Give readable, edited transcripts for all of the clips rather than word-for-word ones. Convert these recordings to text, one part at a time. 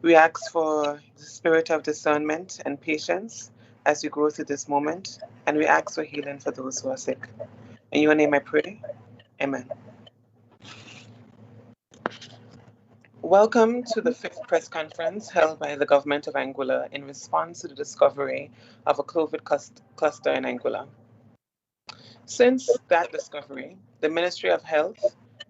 We ask for the spirit of discernment and patience as we go through this moment, and we ask for healing for those who are sick. In your name I pray. Amen. Welcome to the fifth press conference held by the government of Anguilla in response to the discovery of a COVID cluster in Anguilla. Since that discovery, the Ministry of Health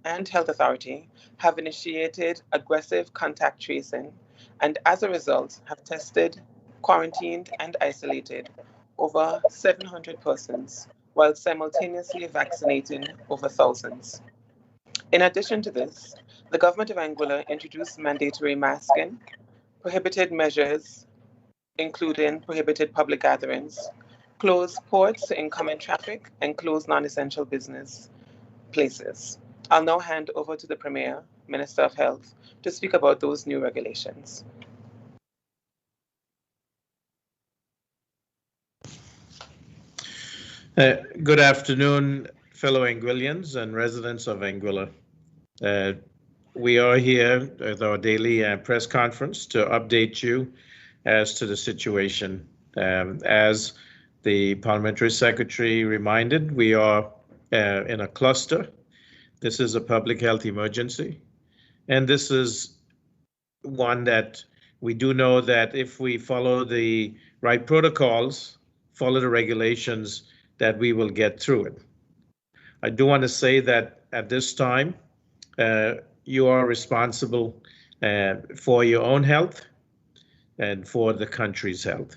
and Health Authority have initiated aggressive contact tracing and as a result have tested, quarantined and isolated over 700 persons while simultaneously vaccinating over thousands. In addition to this, the government of Anguilla introduced mandatory masking, prohibited measures including prohibited public gatherings, closed ports to incoming traffic, and closed non-essential business places. I'll now hand over to the Premier, Minister of Health, to speak about those new regulations. Good afternoon, fellow Anguillians and residents of Anguilla. We are here at our daily press conference to update you as to the situation. As the Parliamentary Secretary reminded, we are in a cluster. This is a public health emergency, and this is one that we do know that if we follow the right protocols, follow the regulations, that we will get through it. I do want to say that at this time, you are responsible for your own health and for the country's health.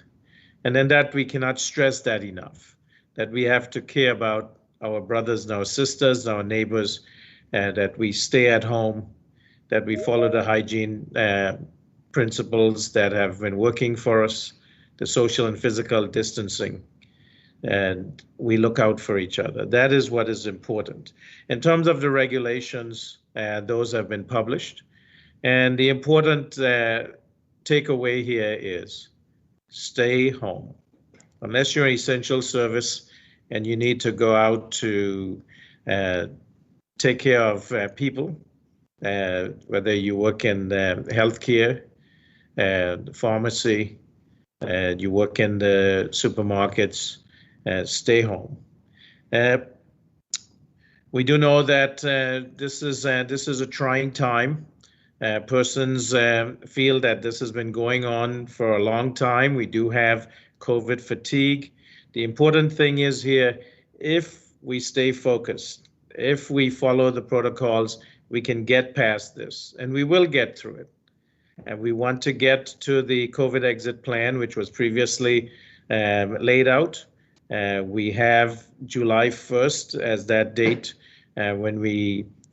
And then that we cannot stress that enough, that we have to care about our brothers and our sisters, our neighbors, that we stay at home, that we follow the hygiene principles that have been working for us, the social and physical distancing, and we look out for each other. That is what is important. In terms of the regulations, those have been published. And the important takeaway here is stay home. Unless you're an essential service and you need to go out to take care of people, whether you work in healthcare, pharmacy, you work in the supermarkets, stay home. We do know that this is a trying time. Persons feel that this has been going on for a long time. We do have COVID fatigue. The important thing is here, if we stay focused, if we follow the protocols, we can get past this, and we will get through it. And we want to get to the COVID exit plan, which was previously laid out. We have July 1st as that date when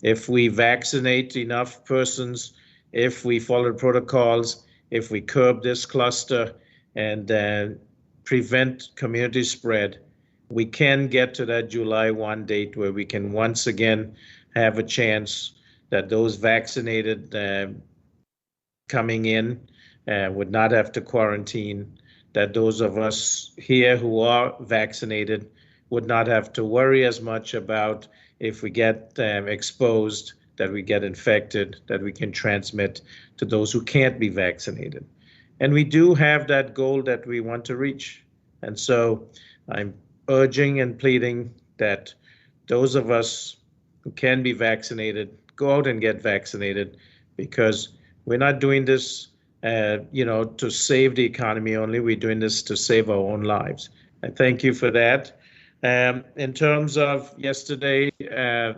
if we vaccinate enough persons, if we follow protocols, if we curb this cluster and prevent community spread, we can get to that July 1 date where we can once again have a chance that those vaccinated coming in would not have to quarantine, that those of us here who are vaccinated would not have to worry as much about if we get exposed, that we get infected, that we can transmit to those who can't be vaccinated. And we do have that goal that we want to reach. And so I'm urging and pleading that those of us who can be vaccinated, go out and get vaccinated, because we're not doing this to save the economy only. We're doing this to save our own lives. And thank you for that. In terms of yesterday,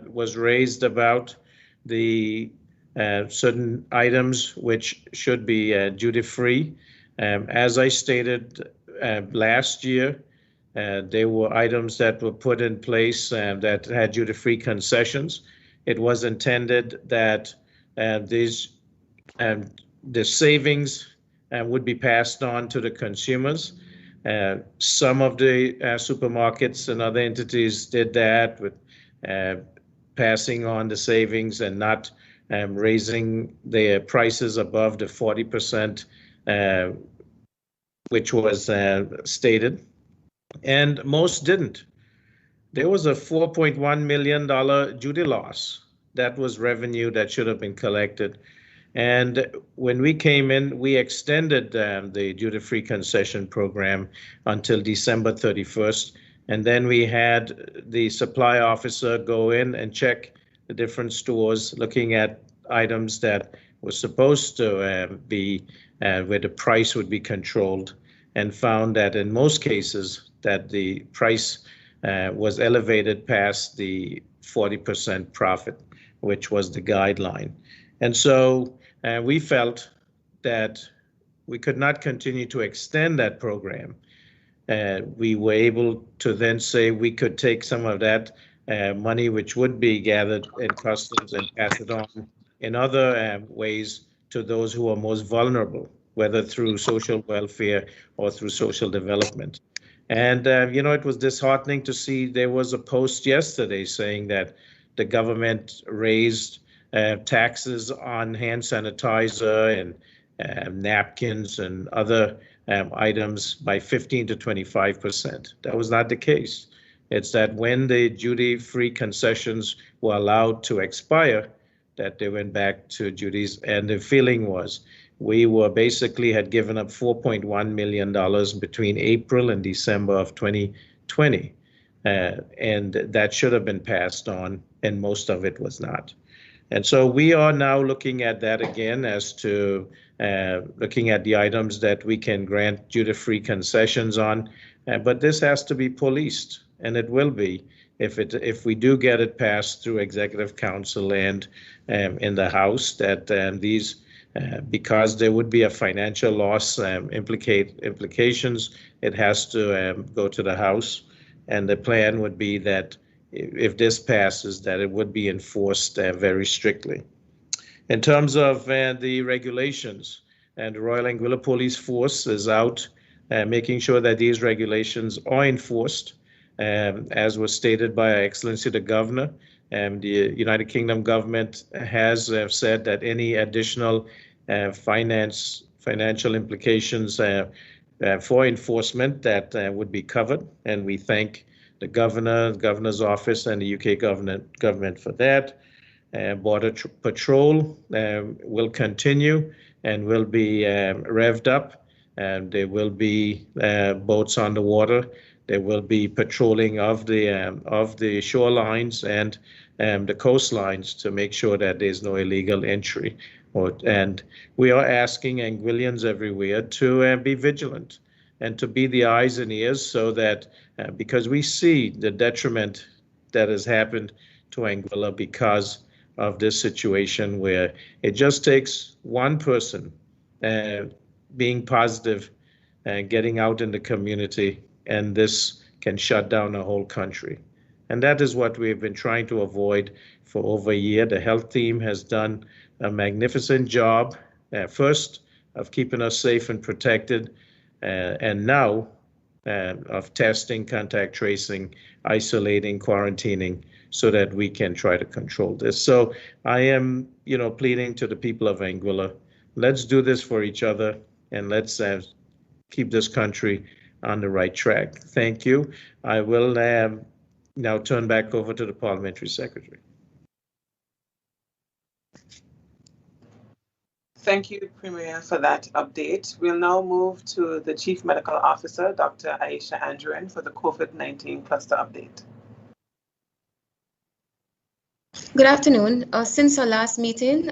was raised about the certain items which should be duty-free. As I stated last year, there were items that were put in place that had duty-free concessions. It was intended that the savings would be passed on to the consumers. Some of the supermarkets and other entities did that with passing on the savings and not raising their prices above the 40%, which was stated, and most didn't. There was a $4.1 million duty loss. That was revenue that should have been collected. And when we came in, we extended the duty-free concession program until December 31st. And then we had the supply officer go in and check the different stores, looking at items that were supposed to be where the price would be controlled, and found that in most cases that the price was elevated past the 40% profit, which was the guideline. And so we felt that we could not continue to extend that program. We were able to then say we could take some of that money, which would be gathered in customs, and pass it on in other ways to those who are most vulnerable, whether through social welfare or through social development. And, it was disheartening to see there was a post yesterday saying that the government raised taxes on hand sanitizer and napkins and other items by 15 to 25%. That was not the case. It's that when the duty-free concessions were allowed to expire, that they went back to duties. And the feeling was we were basically had given up $4.1 million between April and December of 2020. And that should have been passed on, and most of it was not. And so we are now looking at that again as to looking at the items that we can grant duty-free concessions on. But this has to be policed, and it will be if we do get it passed through Executive Council and in the House, that these, because there would be a financial loss implications, it has to go to the House. And the plan would be that if this passes, that it would be enforced very strictly. In terms of the regulations, and the Royal Anguilla Police Force is out making sure that these regulations are enforced, as was stated by Her Excellency the Governor. The United Kingdom government has said that any additional financial implications for enforcement that would be covered, and we thank the governor, the governor's office, and the UK government for that. Border Patrol will continue and will be revved up, and there will be boats on the water. There will be patrolling of the shorelines and the coastlines to make sure that there's no illegal entry. And we are asking Anguillians everywhere to be vigilant and to be the eyes and ears, so that because we see the detriment that has happened to Anguilla because of this situation, where it just takes one person being positive and getting out in the community, and this can shut down a whole country. And that is what we've been trying to avoid for over a year. The health team has done a magnificent job, first of keeping us safe and protected, and now of testing, contact tracing, isolating, quarantining, so that we can try to control this. So I am, pleading to the people of Anguilla, let's do this for each other, and let's keep this country on the right track. Thank you. I will now turn back over to the Parliamentary Secretary. Thank you, Premier, for that update. We'll now move to the Chief Medical Officer, Dr. Aisha Andrean, for the COVID-19 cluster update. Good afternoon. Since our last meeting,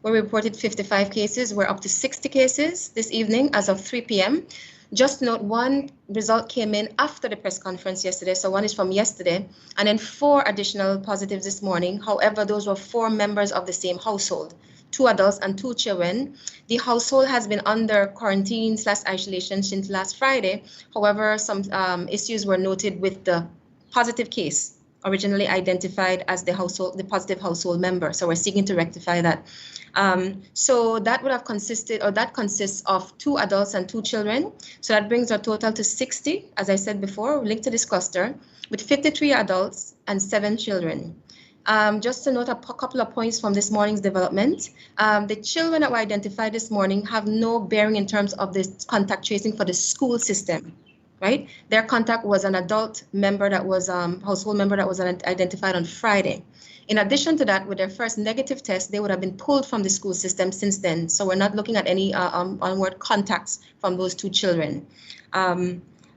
we reported 55 cases. We're up to 60 cases this evening as of 3 p.m. Just note, one result came in after the press conference yesterday, so one is from yesterday, and then 4 additional positives this morning. However, those were 4 members of the same household, 2 adults and 2 children. The household has been under quarantine/isolation since last Friday. However, some issues were noted with the positive case, originally identified as the positive household member. So we're seeking to rectify that. So that would have consisted, or that consists of 2 adults and 2 children. So that brings our total to 60, as I said before, linked to this cluster, with 53 adults and 7 children. Just to note a couple of points from this morning's development. The children that were identified this morning have no bearing in terms of this contact tracing for the school system. Right? Their contact was an adult member that was household member that was identified on Friday. In addition to that, with their first negative test, they would have been pulled from the school system since then. So we're not looking at any onward contacts from those 2 children.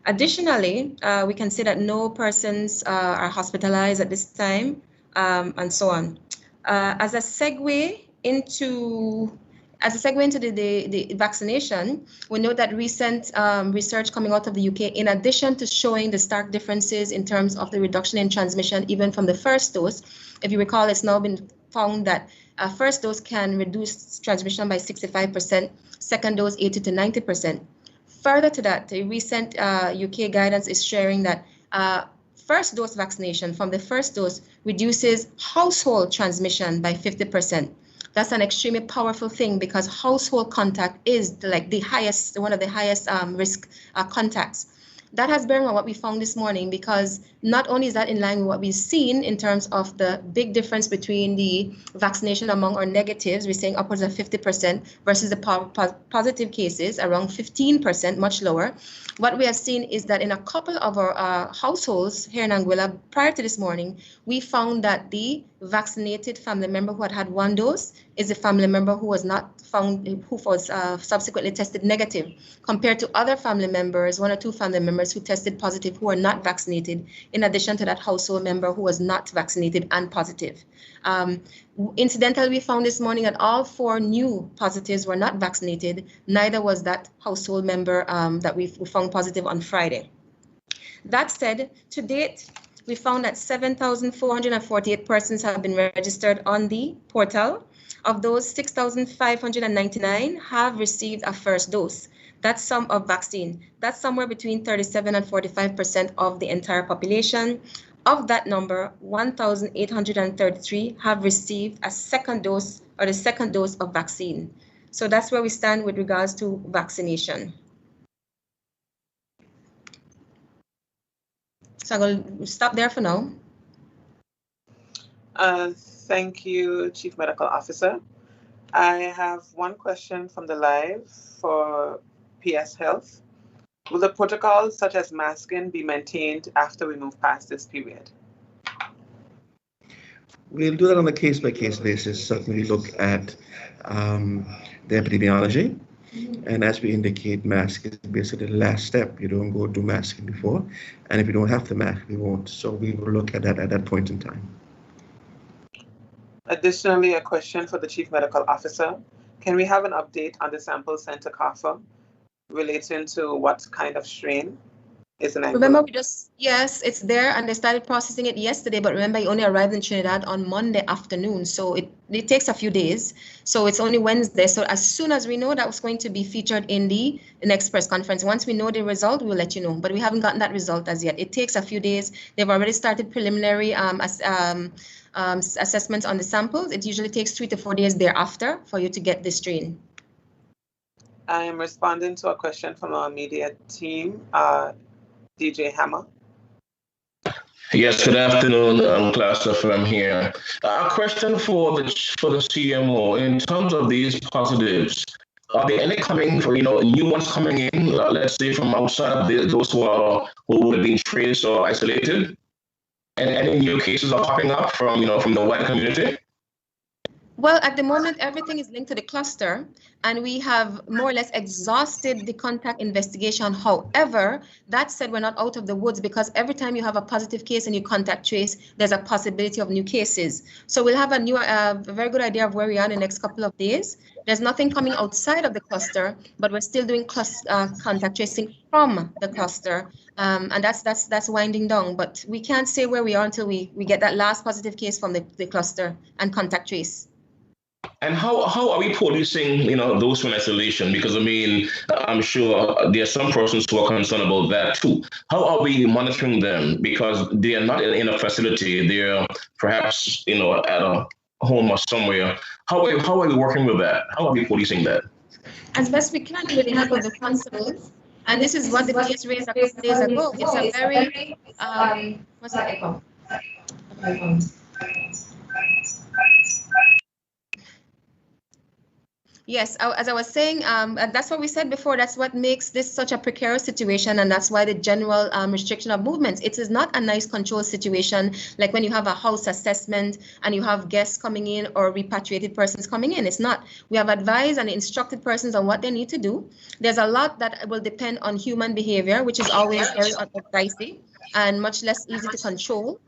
Additionally, we can say that no persons are hospitalized at this time, and so on. As a segue into the vaccination, we know that recent research coming out of the UK, in addition to showing the stark differences in terms of the reduction in transmission, even from the first dose, if you recall, it's now been found that a first dose can reduce transmission by 65%, second dose 80 to 90%. Further to that, the recent UK guidance is sharing that first dose vaccination from the first dose reduces household transmission by 50%. That's an extremely powerful thing because household contact is like one of the highest risk contacts. That has bearing on what we found this morning, because not only is that in line with what we've seen in terms of the big difference between the vaccination among our negatives, we're saying upwards of 50% versus the positive cases around 15%, much lower. What we have seen is that in a couple of our households here in Anguilla prior to this morning, we found that the vaccinated family member who had 1 dose is a family member who was not found, who was subsequently tested negative, compared to other family members, 1 or 2 family members who tested positive who are not vaccinated, in addition to that household member who was not vaccinated and positive. Incidentally, we found this morning that all 4 new positives were not vaccinated, neither was that household member that we found positive on Friday. That said, to date, we found that 7,448 persons have been registered on the portal. Of those, 6,599 have received a first dose. That's sum of vaccine. That's somewhere between 37 and 45% of the entire population. Of that number, 1,833 have received a second dose or the second dose of vaccine. So that's where we stand with regards to vaccination. So I'm going to stop there for now. Thank you, Chief Medical Officer. I have one question from the live for PS Health. Will the protocols such as masking be maintained after we move past this period? We'll do that on a case-by-case basis, certainly look at the epidemiology. And as we indicate, mask is basically the last step. You don't go do masking before. And if you don't have to mask, we won't. So we will look at that at that point in time. Additionally, a question for the Chief Medical Officer. Can we have an update on the sample sent to CARPHA relating to what kind of strain is in Anguilla? Remember, yes, it's there, and they started processing it yesterday, but remember, it only arrived in Trinidad on Monday afternoon, so it takes a few days. So it's only Wednesday. So as soon as we know that was going to be featured in the next press conference, once we know the result, we'll let you know. But we haven't gotten that result as yet. It takes a few days. They've already started preliminary assessments on the samples. It usually takes 3 to 4 days thereafter for you to get the strain. I am responding to a question from our media team, DJ Hammer. Yes, good afternoon, Class FM here. A question for the CMO. In terms of these positives, are there any coming, new ones coming in, let's say from outside, those who would have been traced or isolated? And any new cases are popping up from the white community? Well, at the moment, everything is linked to the cluster, and we have more or less exhausted the contact investigation. However, that said, we're not out of the woods, because every time you have a positive case and you contact trace, there's a possibility of new cases. So we'll have a very good idea of where we are in the next couple of days. There's nothing coming outside of the cluster, but we're still doing contact tracing from the cluster, and that's winding down. But we can't say where we are until we get that last positive case from the cluster and contact trace. And how are we policing, those from isolation? Because I'm sure there are some persons who are concerned about that too. How are we monitoring them? Because they are not in a facility; they're perhaps, at a home or somewhere. How are we working with that? How are we policing that? As best we can with the help of the constables, and this is what the PS raised a couple days ago. It's a very what's that echo? Yes, as I was saying, and that's what we said before. That's what makes this such a precarious situation, and that's why the general restriction of movements. It is not a nice control situation, like when you have a house assessment and you have guests coming in or repatriated persons coming in. It's not. We have advised and instructed persons on what they need to do. There's a lot that will depend on human behavior, which is always very dicey and much less easy to control.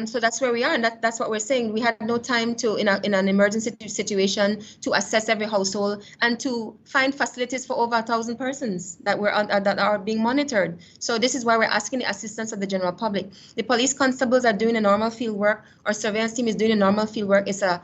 So that's where we are, and that's what we're saying. We had no time to, in an emergency situation, to assess every household and to find facilities for over 1,000 persons that that are being monitored. So this is why we're asking the assistance of the general public. The police constables are doing a normal field work. Our surveillance team is doing a normal field work. It's a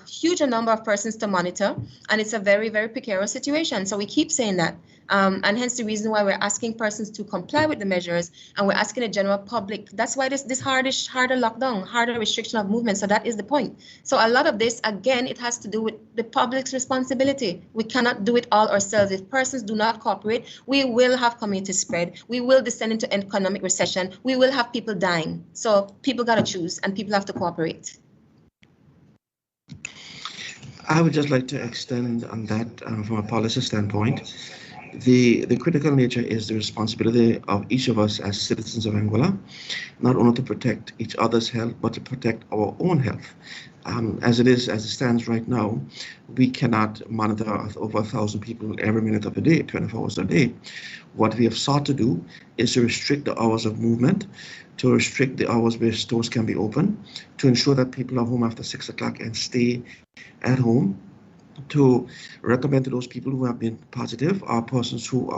huge number of persons to monitor, and it's a very, very precarious situation. So we keep saying that. And hence the reason why we're asking persons to comply with the measures, and we're asking the general public. That's why this harder lockdown, harder restriction of movement. So that is the point. So a lot of this, again, it has to do with the public's responsibility. We cannot do it all ourselves. If persons do not cooperate, we will have community spread. We will descend into economic recession. We will have people dying. So people got to choose, and people have to cooperate. I would just like to extend on that from a policy standpoint. The critical nature is the responsibility of each of us as citizens of Anguilla, not only to protect each other's health, but to protect our own health. As it stands right now, we cannot monitor over 1,000 people every minute of the day, 24 hours a day. What we have sought to do is to restrict the hours of movement, to restrict the hours where stores can be open, to ensure that people are home after 6 o'clock and stay at home, to recommend to those people who have been positive or persons who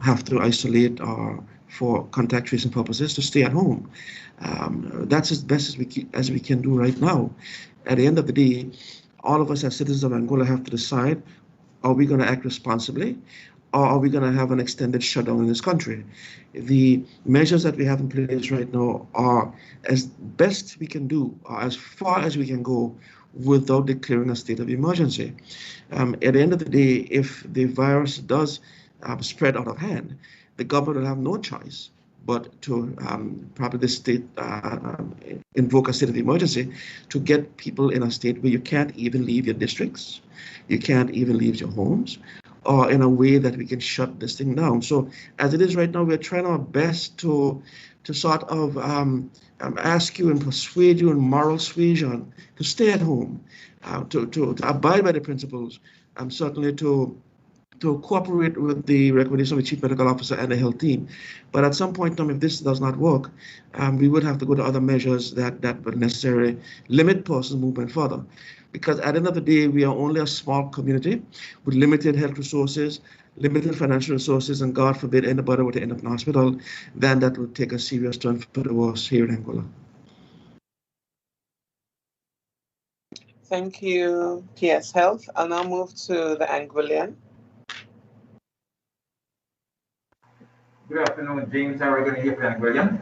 have to isolate or for contact tracing purposes to stay at home. That's as best as we can do right now. At the end of the day, all of us as citizens of Angola have to decide, are we going to act responsibly, or are we going to have an extended shutdown in this country? The measures that we have in place right now are as best we can do, or as far as we can go, without declaring a state of emergency. At the end of the day, if the virus does spread out of hand, the government will have no choice but to probably the state invoke a state of emergency to get people in a state where you can't even leave your districts, you can't even leave your homes, or in a way that we can shut this thing down. So as it is right now, we're trying our best to sort of ask you and persuade you in moral suasion to stay at home, to abide by the principles, certainly to cooperate with the recommendation of the Chief Medical Officer and the health team. But at some point in time, if this does not work, we would have to go to other measures that would necessarily limit person movement further. Because at the end of the day, we are only a small community with limited health resources, limited financial resources, and God forbid anybody were to end up in hospital, then that would take a serious turn for the worse here in Angola. Thank you, PS Health. I'll now move to the Anguillian. Good afternoon, James Aragon here from Anguilla.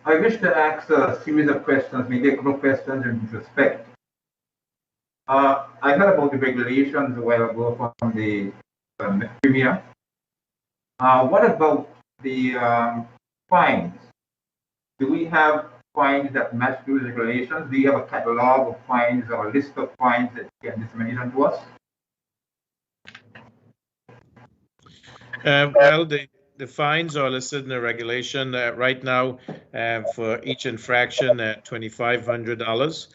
I wish to ask a series of questions, maybe a couple of questions in respect. I heard about the regulations a while ago from the Premier. What about the fines? Do we have fines that match those regulations? Do you have a catalog of fines or a list of fines that you can disseminate to us? Well, the fines are listed in the regulation right now for each infraction at $2,500.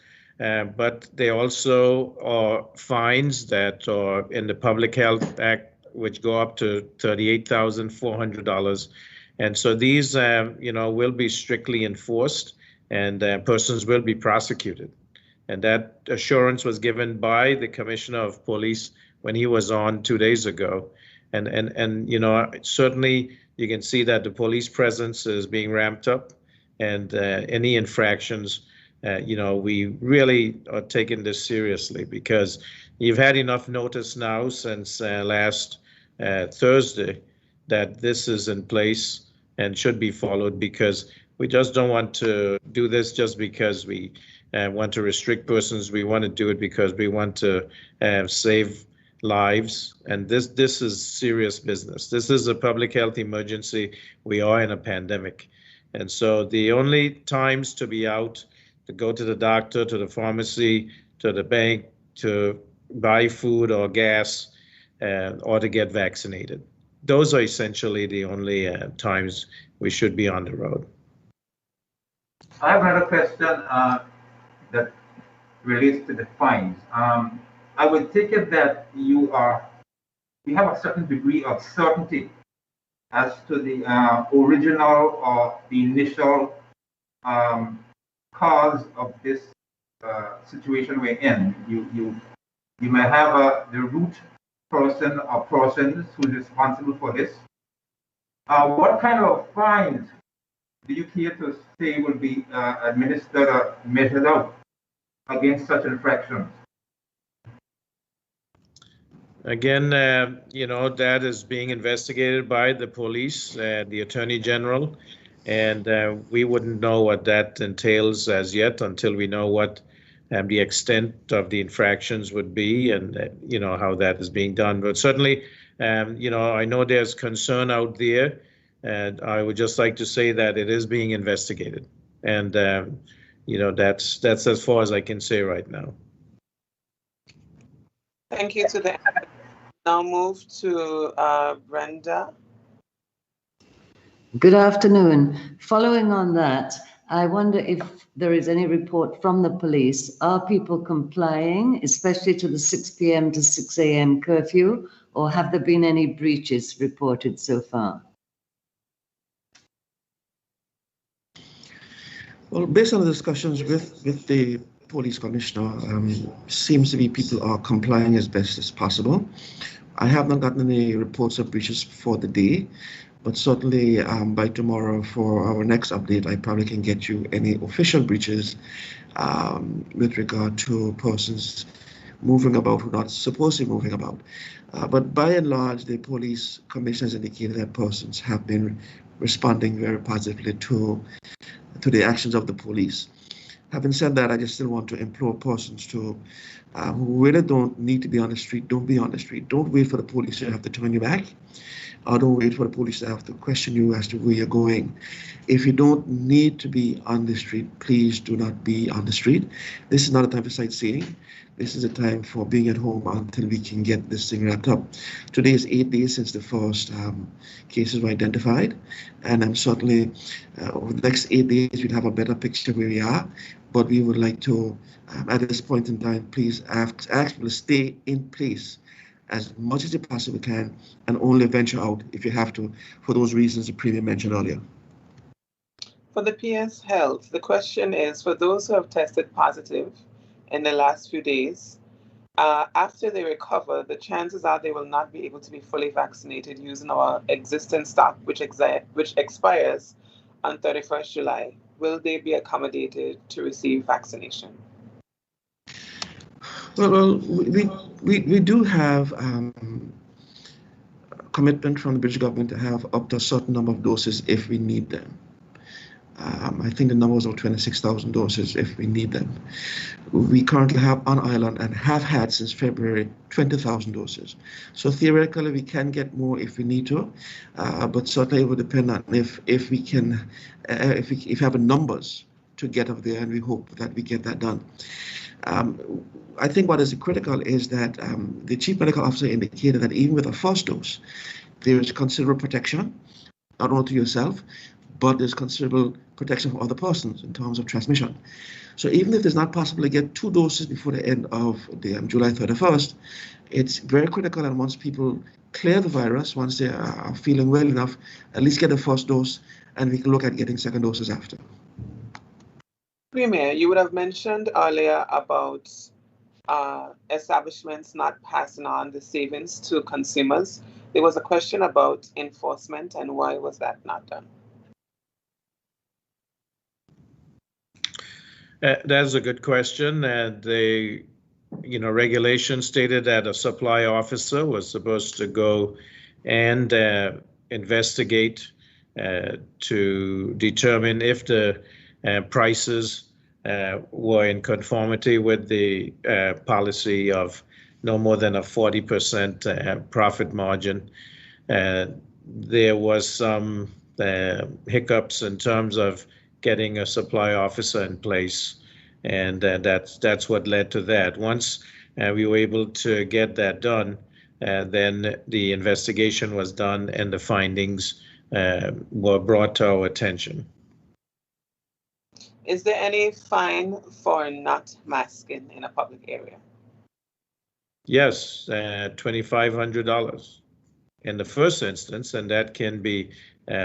But they also are fines that are in the Public Health Act, which go up to $38,400. And so these, will be strictly enforced, and persons will be prosecuted. And that assurance was given by the Commissioner of Police when he was on 2 days ago. And certainly you can see that the police presence is being ramped up, and any infractions, we really are taking this seriously, because you've had enough notice now since last Thursday that this is in place and should be followed, because we just don't want to do this just because we want to restrict persons. We want to do it because we want to save lives, and this is serious business. This is a public health emergency. We are in a pandemic, and so the only times to be out, to go to the doctor, to the pharmacy, to the bank, to buy food or gas or to get vaccinated. Those are essentially the only times we should be on the road. I have another question that relates to the fines. I would take it that you have a certain degree of certainty as to the original or the initial cause of this situation we're in. You may have the root person or persons who's responsible for this. What kind of fines do you care to say will be administered or measured out against such infractions? Again, that is being investigated by the police, the Attorney General, and we wouldn't know what that entails as yet until we know what the extent of the infractions would be and, how that is being done. But certainly, I know there's concern out there, and I would just like to say that it is being investigated. And, that's as far as I can say right now. Thank you to the now move to Brenda. Good afternoon. Following on that, I wonder if there is any report from the police. Are people complying, especially to the 6 p.m. to 6 a.m. curfew, or have there been any breaches reported so far? Well, based on the discussions with the police commissioner, seems to be people are complying as best as possible. I have not gotten any reports of breaches for the day, but certainly by tomorrow for our next update, I probably can get you any official breaches with regard to persons moving about who are not supposed to be moving about. But by and large, the police commissioner has indicated that persons have been responding very positively to the actions of the police. Having said that, I just still want to implore persons to who really don't need to be on the street, don't be on the street. Don't wait for the police to have to turn you back, or don't wait for the police to have to question you as to where you're going. If you don't need to be on the street, please do not be on the street. This is not a time for sightseeing. This is a time for being at home until we can get this thing wrapped up. Today is 8 days since the first cases were identified, and I'm certainly over the next 8 days we'll have a better picture where we are. But we would like to, at this point in time, please ask people to stay in place as much as you possibly can, and only venture out if you have to, for those reasons the Premier mentioned earlier. For the PS Health, the question is, for those who have tested positive in the last few days, after they recover, the chances are they will not be able to be fully vaccinated using our existing stock, which expires on 31st July. Will they be accommodated to receive vaccination? Well, we do have commitment from the British government to have up to a certain number of doses if we need them. I think the number was 26,000 doses if we need them. We currently have on island and have had since February 20,000 doses. So theoretically we can get more if we need to, but certainly it would depend on if we can, if we have the numbers to get up there, and we hope that we get that done. I think what is critical is that the Chief Medical Officer indicated that even with a first dose, there is considerable protection, not only to yourself, but there's considerable protection for other persons in terms of transmission. So even if it's not possible to get 2 doses before the end of the July 31st, it's very critical that once people clear the virus, once they are feeling well enough, at least get the first dose, and we can look at getting second doses after. Premier, you would have mentioned earlier about establishments not passing on the savings to consumers. There was a question about enforcement, and why was that not done? That's a good question. The regulation stated that a supply officer was supposed to go and investigate to determine if the prices were in conformity with the policy of no more than a 40% profit margin. There was some hiccups in terms of getting a supply officer in place, and that's what led to that. Once we were able to get that done. Then the investigation was done and the findings were brought to our attention. Is there any fine for not masking in a public area? Yes, $2,500 in the first instance, and that can be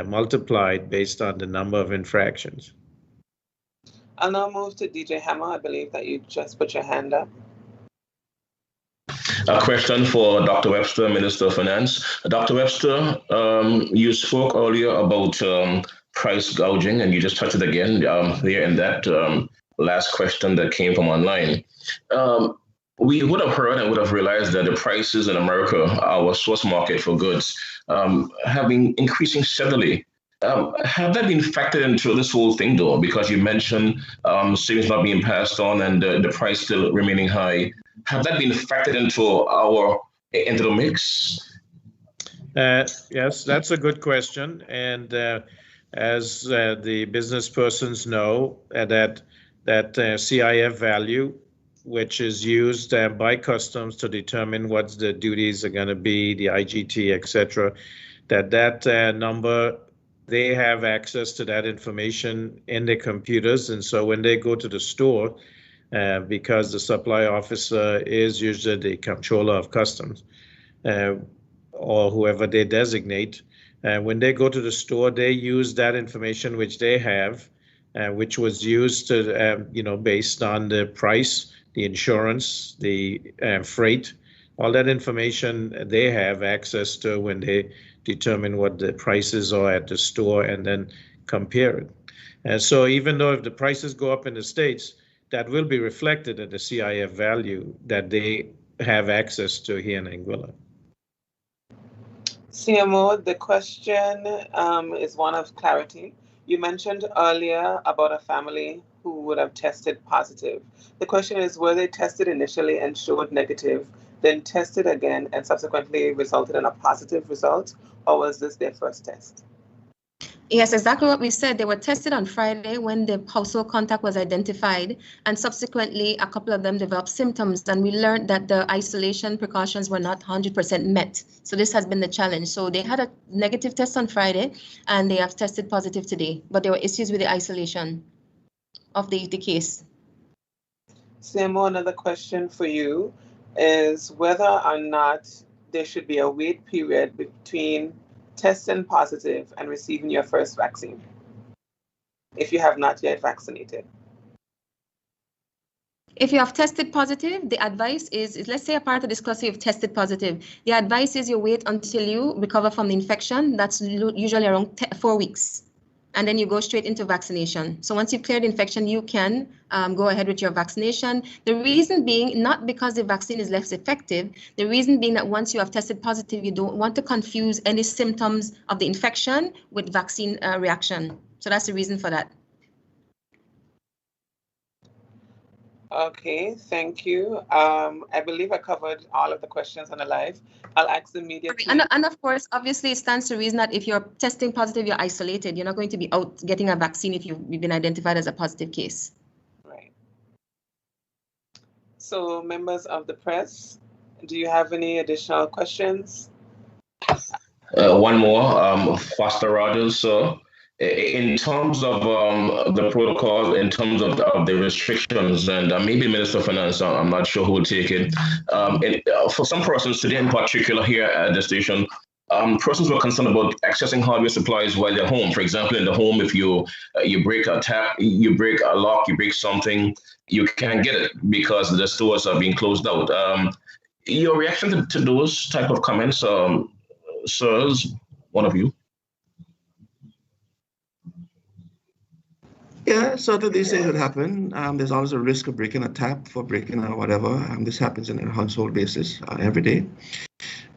multiplied based on the number of infractions. I'll now move to DJ Hammer. I believe that you just put your hand up. A question for Dr. Webster, Minister of Finance. Dr. Webster, you spoke earlier about price gouging, and you just touched it again there in that last question that came from online. We would have heard and would have realized that the prices in America, our source market for goods, have been increasing steadily. Have that been factored into this whole thing, though? Because you mentioned savings not being passed on and the price still remaining high. Have that been factored into the mix? Yes, that's a good question. And as the business persons know, that CIF value, which is used by customs to determine what the duties are going to be, the IGT, etc., that number, they have access to that information in their computers. And so when they go to the store, because the supply officer is usually the controller of customs or whoever they designate, when they go to the store, they use that information which they have, which was used to, based on the price, the insurance, the freight, all that information they have access to when they determine what the prices are at the store and then compare it. And so even though if the prices go up in the States, that will be reflected in the CIF value that they have access to here in Anguilla. CMO, the question is one of clarity. You mentioned earlier about a family who would have tested positive. The question is, were they tested initially and showed negative, then tested again and subsequently resulted in a positive result, or was this their first test? Yes, exactly what we said. They were tested on Friday when the household contact was identified, and subsequently a couple of them developed symptoms, and we learned that the isolation precautions were not 100% met. So this has been the challenge. So they had a negative test on Friday and they have tested positive today, but there were issues with the isolation of the case. Samo, another question for you is whether or not there should be a wait period between testing positive and receiving your first vaccine if you have not yet vaccinated. If you have tested positive, the advice is let's say a part of this cluster you've tested positive. The advice is you wait until you recover from the infection. That's usually around 4 weeks. And then you go straight into vaccination. So once you've cleared infection, you can go ahead with your vaccination. The reason being, not because the vaccine is less effective, the reason being that once you have tested positive, you don't want to confuse any symptoms of the infection with vaccine reaction. So that's the reason for that. Okay, thank you. I believe I covered all of the questions on the live. I'll ask the media team. And of course, obviously, it stands to reason that if you're testing positive, you're isolated. You're not going to be out getting a vaccine if you've been identified as a positive case. Right. So, members of the press, do you have any additional questions? One more, Foster Rogers. So, in terms of the protocol, in terms of the restrictions, and maybe Minister of Finance, I'm not sure who will take it. For some persons today in particular here at the station, persons were concerned about accessing hardware supplies while they're home. For example, in the home, if you break a tap, you break a lock, you break something, you can't get it because the stores are being closed out. Your reaction to those type of comments, sirs, one of you? Yeah, certainly these things would happen. There's always a risk of breaking a tap, for breaking or whatever. This happens on a household basis every day.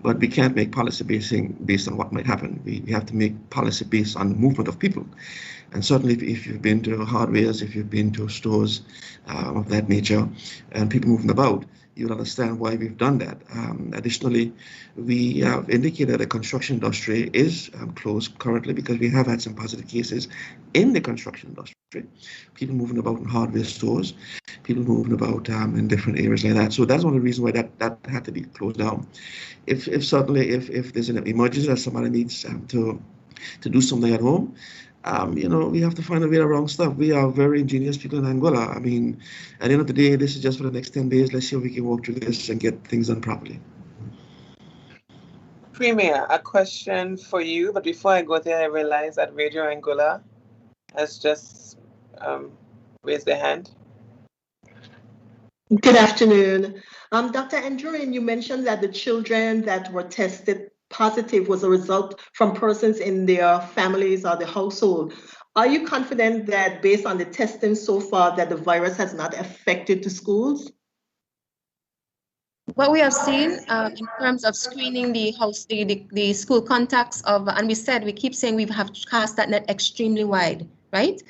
But we can't make policy based on what might happen. We have to make policy based on the movement of people. And certainly if you've been to hardwares, if you've been to stores of that nature, and people moving about, you'll understand why we've done that. Additionally, we have indicated the construction industry is closed currently because we have had some positive cases in the construction industry. People moving about in hardware stores, people moving about in different areas like that. So that's one of the reasons why that had to be closed down. If certainly if there's an emergency that somebody needs to do something at home, we have to find a way around stuff. We are very ingenious people in Anguilla. I mean, at the end of the day, this is just for the next 10 days. Let's see if we can work through this and get things done properly. Premier, a question for you, but before I go there, I realize that Radio Anguilla has just raised their hand. Good afternoon. Dr. Andrew, you mentioned that the children that were tested positive was a result from persons in their families or the household. Are you confident that based on the testing so far that the virus has not affected the schools? What we have seen in terms of screening the school contacts and we keep saying we have cast that net extremely wide, right?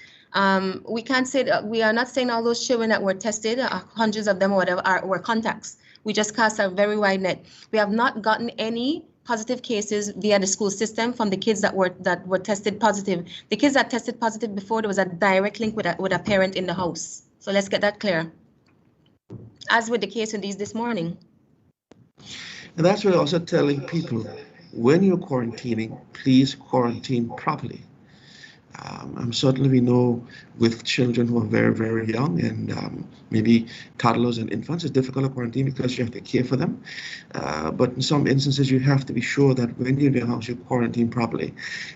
We can't say that we are not saying all those children that were tested, hundreds of them or whatever, were contacts. We just cast a very wide net. We have not gotten any positive cases via the school system from the kids that were tested positive. The kids that tested positive before, there was a direct link with a parent in the house. So let's get that clear. As with the case in this morning. And that's why also telling people, when you're quarantining, please quarantine properly. Certainly we know with children who are very, very young and maybe toddlers and infants, it's difficult to quarantine because you have to care for them. But in some instances, you have to be sure that when you're in your house, you quarantine properly.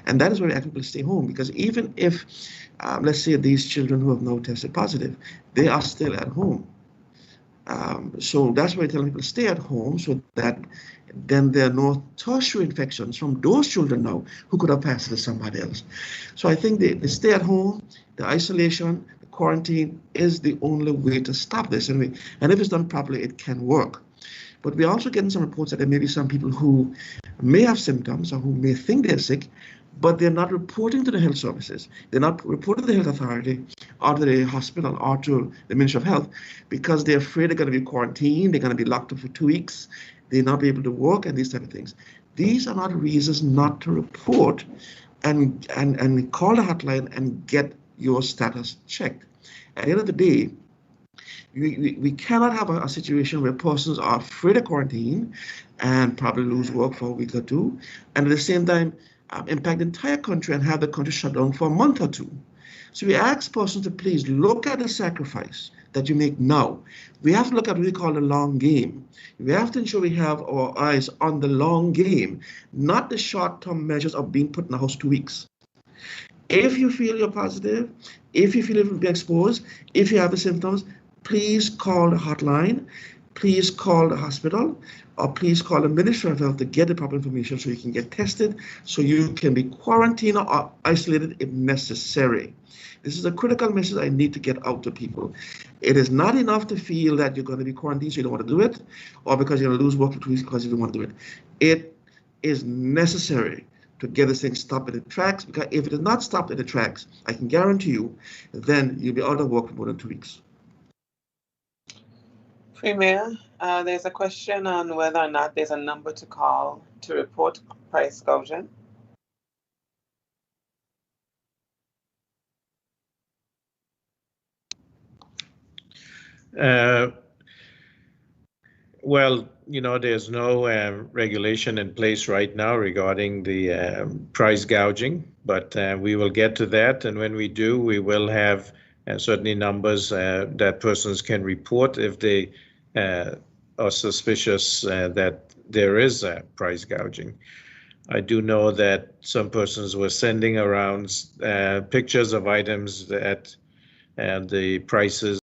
And that is why we ask people to stay home, because even if, let's say these children who have now tested positive, they are still at home. So that's why I tell people to stay at home so that then there are no tertiary infections from those children now who could have passed it to somebody else. So I think the stay at home, the isolation, the quarantine is the only way to stop this. And if it's done properly, it can work. But we're also getting some reports that there may be some people who may have symptoms or who may think they're sick, but they're not reporting to the health services. They're not reporting to the health authority or to the hospital or to the Ministry of Health because they're afraid they're going to be quarantined, they're going to be locked up for 2 weeks, they're not be able to work and these type of things. These are not reasons not to report and call the hotline and get your status checked. At the end of the day, we cannot have a situation where persons are afraid of quarantine and probably lose work for a week or two, and at the same time impact the entire country and have the country shut down for a month or two. So we ask persons to please look at the sacrifice that you make now. We have to look at what we call the long game. We have to ensure we have our eyes on the long game, not the short-term measures of being put in the house 2 weeks. If you feel you're positive, if you feel you've been exposed, if you have the symptoms, please call the hotline, please call the hospital, or please call the Ministry of Health to get the proper information so you can get tested, so you can be quarantined or isolated if necessary. This is a critical message I need to get out to people. It is not enough to feel that you're going to be quarantined so you don't want to do it, or because you're going to lose work for 2 weeks because you don't want to do it. It is necessary to get this thing stopped in the tracks, because if it is not stopped in the tracks, I can guarantee you, then you'll be out of work for more than 2 weeks. Premier, there's a question on whether or not there's a number to call to report price gouging. Well, there's no regulation in place right now regarding the price gouging, but we will get to that. And when we do, we will have certainly numbers that persons can report if they are suspicious that there is price gouging. I do know that some persons were sending around pictures of items that the prices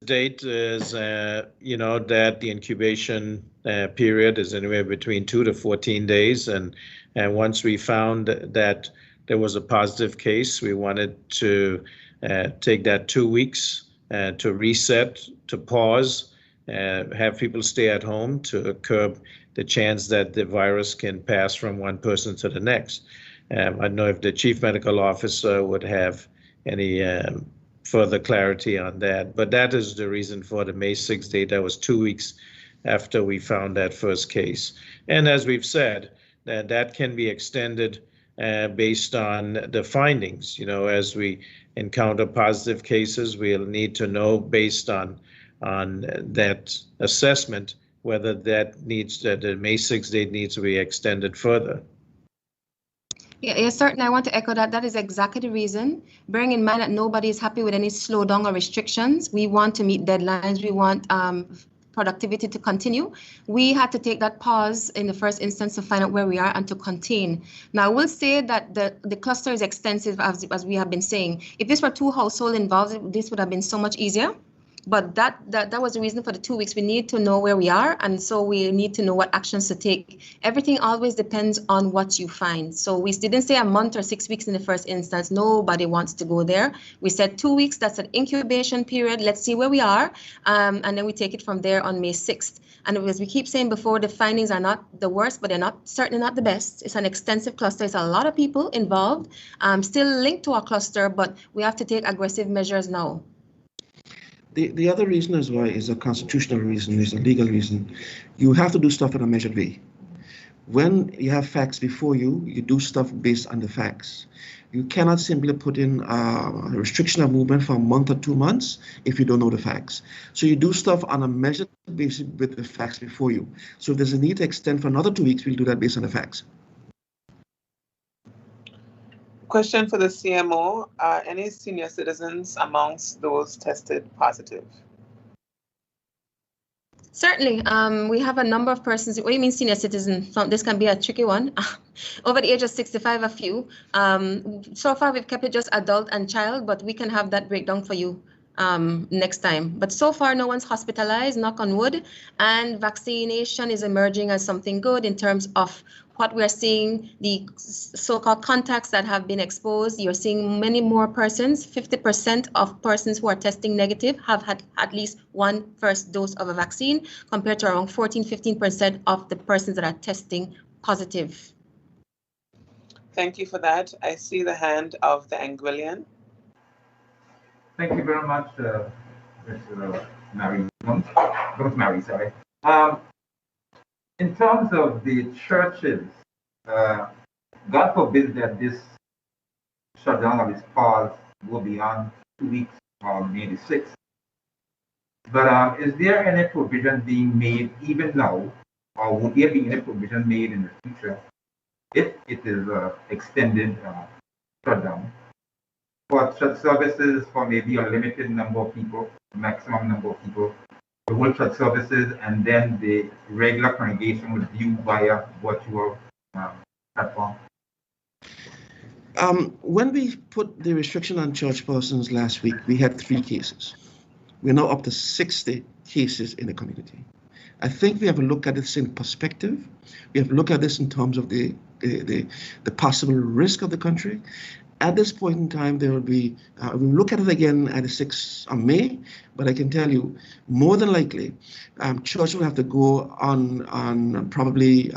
date is, that the incubation period is anywhere between 2 to 14 days. And once we found that there was a positive case, we wanted to take that 2 weeks to reset, to pause, have people stay at home to curb the chance that the virus can pass from one person to the next. I don't know if the chief medical officer would have any further clarity on that. But that is the reason for the May 6th date. That was 2 weeks after we found that first case. And as we've said, that can be extended based on the findings. As we encounter positive cases, we'll need to know based on that assessment whether the May 6th date needs to be extended further. Yeah, certainly. I want to echo that. That is exactly the reason. Bearing in mind that nobody is happy with any slowdown or restrictions. We want to meet deadlines. We want productivity to continue. We had to take that pause in the first instance to find out where we are and to contain. Now, I will say that the cluster is extensive, as we have been saying. If this were 2 households involved, this would have been so much easier. But that was the reason for the 2 weeks. We need to know where we are, and so we need to know what actions to take. Everything always depends on what you find. So we didn't say a month or 6 weeks in the first instance. Nobody wants to go there. We said 2 weeks. That's an incubation period. Let's see where we are, and then we take it from there on May 6th. And as we keep saying before, the findings are not the worst, but they're certainly not the best. It's an extensive cluster. It's a lot of people involved, still linked to our cluster, but we have to take aggressive measures now. The other reason as well is a constitutional reason, is a legal reason. You have to do stuff in a measured way. When you have facts before you, you do stuff based on the facts. You cannot simply put in a restriction of movement for a month or 2 months if you don't know the facts. So you do stuff on a measured basis with the facts before you. So if there's a need to extend for another 2 weeks, we'll do that based on the facts. Question for the CMO. Are any senior citizens amongst those tested positive? Certainly. We have a number of persons. What do you mean senior citizen? This can be a tricky one. Over the age of 65, a few. So far, we've kept it just adult and child, but we can have that breakdown for you next time. But so far, no one's hospitalized, knock on wood, and vaccination is emerging as something good in terms of what we're seeing, the so-called contacts that have been exposed. You're seeing many more persons. 50% of persons who are testing negative have had at least one first dose of a vaccine, compared to around 14-15% of the persons that are testing positive. Thank you for that. I see the hand of the Anguillian. Thank you very much, Mr. Mary. Don't Mary, sorry. In terms of the churches, God forbid that this shutdown of this pause will be on 2 weeks or maybe 6. But is there any provision being made even now, or will there be any provision made in the future if it is extended shutdown for church services for maybe a limited number of people, maximum number of people? The whole church services, and then the regular congregation would view via virtual platform. When we put the restriction on church persons last week, we had 3 cases. We're now up to 60 cases in the community. I think we have to look at this in perspective. We have to look at this in terms of the possible risk of the country. At this point in time, there will be, we'll look at it again at the 6th of May, but I can tell you, more than likely, church will have to go on probably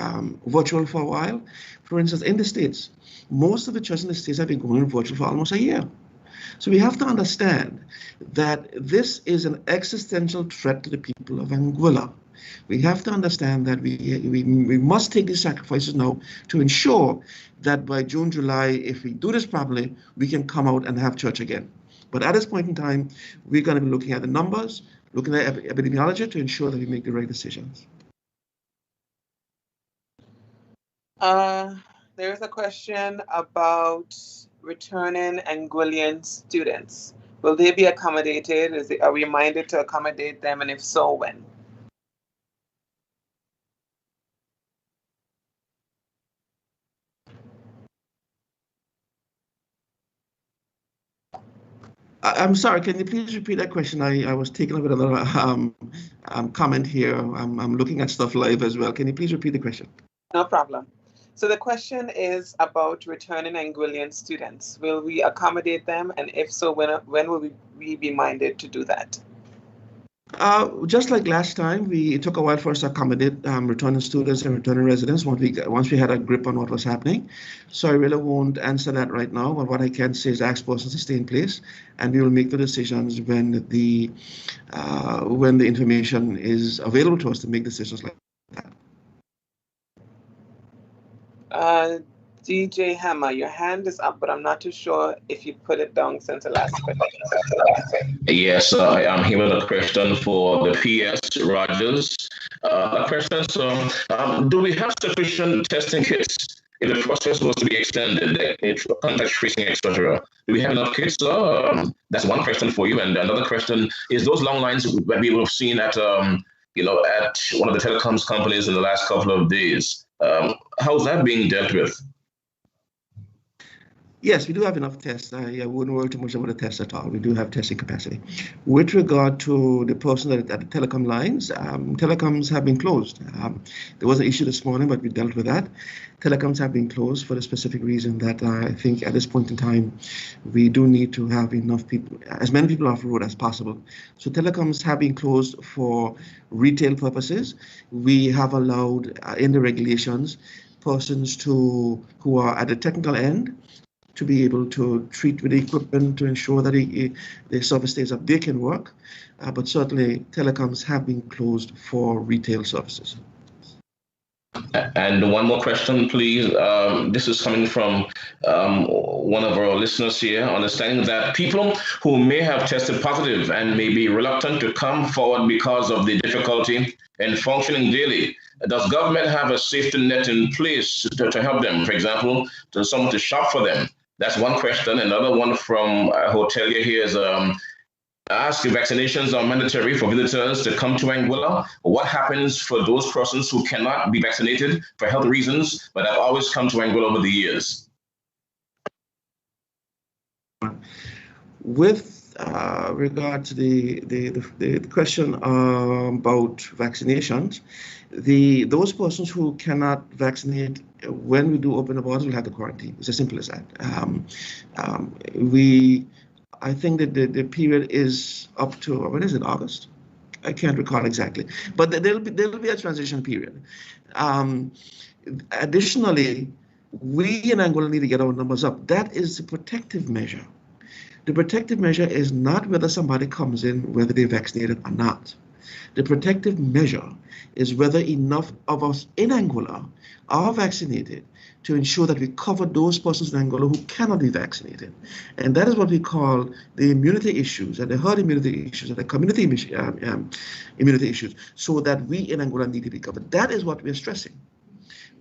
virtual for a while. For instance, in the States, most of the churches in the States have been going virtual for almost a year. So we have to understand that this is an existential threat to the people of Anguilla. We have to understand that we must take these sacrifices now to ensure that by June, July, if we do this properly, we can come out and have church again. But at this point in time, we're going to be looking at the numbers, looking at epidemiology to ensure that we make the right decisions. There is a question about returning Anguillian students. Will they be accommodated? Are we minded to accommodate them, and if so, when? I'm sorry, can you please repeat that question? I was taken up with another comment here. I'm looking at stuff live as well. Can you please repeat the question? No problem. So the question is about returning Anguillian students. Will we accommodate them? And if so, when will we be minded to do that? Just like last time, it took a while for us to accommodate returning students and returning residents once we had a grip on what was happening. So I really won't answer that right now, but what I can say is ask persons to stay in place, and we will make the decisions when the information is available to us to make decisions like that. DJ Hammer, your hand is up, but I'm not too sure if you put it down since the last question. Yes, I'm here with a question for the PS Rogers. A question, so do we have sufficient testing kits if the process was to be extended, contact tracing, etc.? Do we have enough kits? That's one question for you. And another question is those long lines that we have seen at at one of the telecoms companies in the last couple of days. How's that being dealt with? Yes, we do have enough tests. I wouldn't worry too much about the tests at all. We do have testing capacity. With regard to the person at the telecom lines, telecoms have been closed. There was an issue this morning, but we dealt with that. Telecoms have been closed for the specific reason that I think at this point in time, we do need to have enough people, as many people off the road as possible. So telecoms have been closed for retail purposes. We have allowed in the regulations persons who are at the technical end to be able to treat with the equipment to ensure that the service stays up. They can work, but certainly telecoms have been closed for retail services. And one more question, please. This is coming from one of our listeners here, understanding that people who may have tested positive and may be reluctant to come forward because of the difficulty in functioning daily, does government have a safety net in place to help them? For example, to someone to shop for them? That's one question. Another one from a hotelier here is ask if vaccinations are mandatory for visitors to come to Anguilla. What happens for those persons who cannot be vaccinated for health reasons, but have always come to Anguilla over the years? With regard to the question about vaccinations, those persons who cannot vaccinate, when we do open the borders, we'll have to quarantine. It's as simple as that. I think that the period is up to, when is it, August? I can't recall exactly, but there'll be a transition period. Additionally, we in Angola need to get our numbers up. That is the protective measure. The protective measure is not whether somebody comes in, whether they're vaccinated or not. The protective measure is whether enough of us in Angola are vaccinated to ensure that we cover those persons in Angola who cannot be vaccinated. And that is what we call the immunity issues and the herd immunity issues and the community immunity issues, so that we in Angola need to be covered. That is what we're stressing.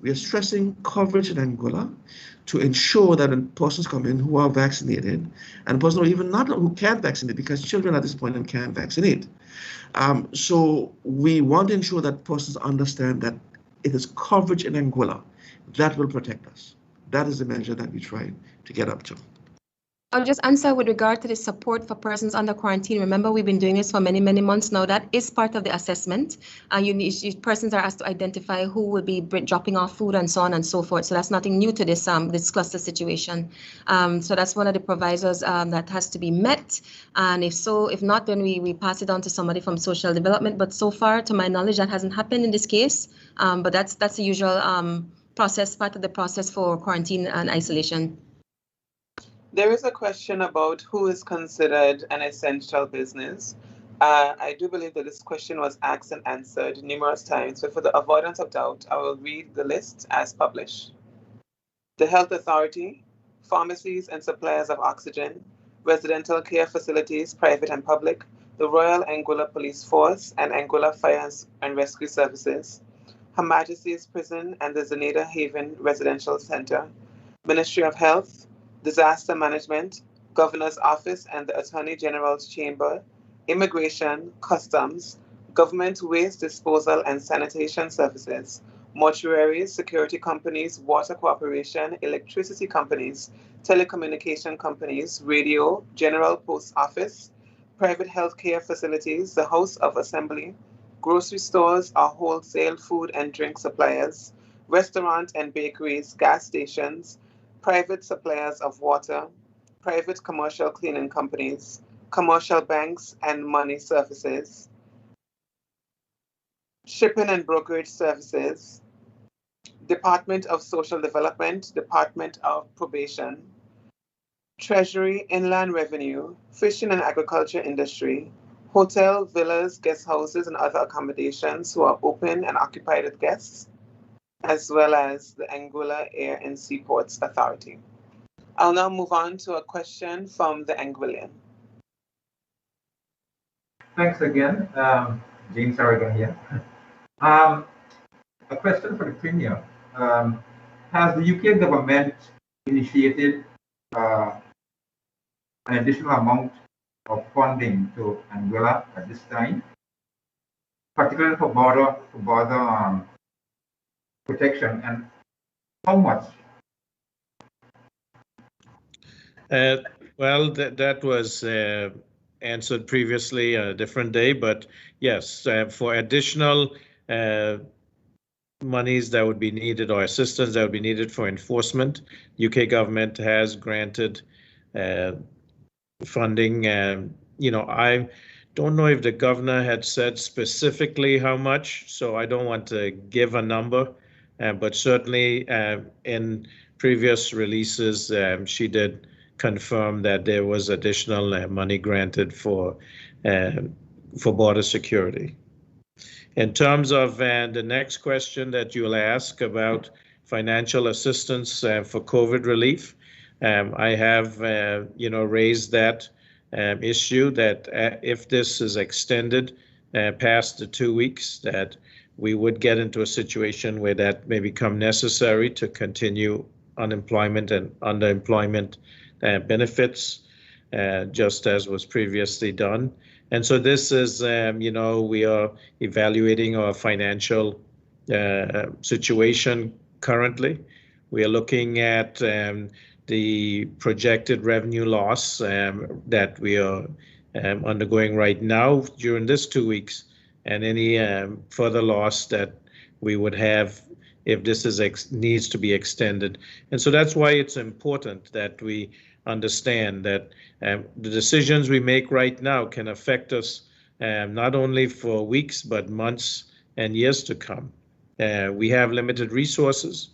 We are stressing coverage in Angola to ensure that when persons come in who are vaccinated, and persons who can't vaccinate, because children at this point can't vaccinate. So we want to ensure that persons understand that it is coverage in Anguilla that will protect us. That is the measure that we try to get up to. I'll just answer with regard to the support for persons under quarantine. Remember, we've been doing this for many, many months now. That is part of the assessment. Persons are asked to identify who will be dropping off food and so on and so forth. So that's nothing new to this this cluster situation. So that's one of the provisos that has to be met. And if not, then we pass it on to somebody from social development. But so far, to my knowledge, that hasn't happened in this case. But that's the usual process, part of the process for quarantine and isolation. There is a question about who is considered an essential business. I do believe that this question was asked and answered numerous times, but for the avoidance of doubt, I will read the list as published. The Health Authority, pharmacies and suppliers of oxygen, residential care facilities, private and public, the Royal Anguilla Police Force and Anguilla Fire and Rescue Services, Her Majesty's Prison and the Zeneda Haven Residential Center, Ministry of Health, Disaster Management, Governor's Office and the Attorney General's Chamber, Immigration, Customs, Government Waste Disposal and Sanitation Services, mortuaries, security companies, water corporation, electricity companies, telecommunication companies, radio, general post office, private healthcare facilities, the House of Assembly, grocery stores or wholesale food and drink suppliers, restaurants and bakeries, gas stations, private suppliers of water, private commercial cleaning companies, commercial banks and money services, shipping and brokerage services, Department of Social Development, Department of Probation, Treasury, Inland Revenue, Fishing and Agriculture Industry, hotel, villas, guest houses, and other accommodations who are open and occupied with guests, as well as the Anguilla Air and Seaports Authority. I'll now move on to a question from the Anguillian. Thanks again, James Harrigan here. A question for the Premier. Has the UK government initiated an additional amount of funding to Anguilla at this time, particularly for border protection, and how much? Well, that was answered previously on a different day, but yes, for additional monies that would be needed or assistance that would be needed for enforcement, UK government has granted funding. I don't know if the governor had said specifically how much, so I don't want to give a number, but certainly in previous releases, she did confirm that there was additional money granted for border security. In terms of the next question that you'll ask about financial assistance for COVID relief, I have raised that issue that if this is extended past the 2 weeks, that we would get into a situation where that may become necessary to continue unemployment and underemployment benefits, just as was previously done. And so this is, we are evaluating our financial situation currently. We are looking at the projected revenue loss that we are undergoing right now during this 2 weeks, and any further loss that we would have if this needs to be extended. And so that's why it's important that we understand that the decisions we make right now can affect us not only for weeks, but months and years to come. We have limited resources.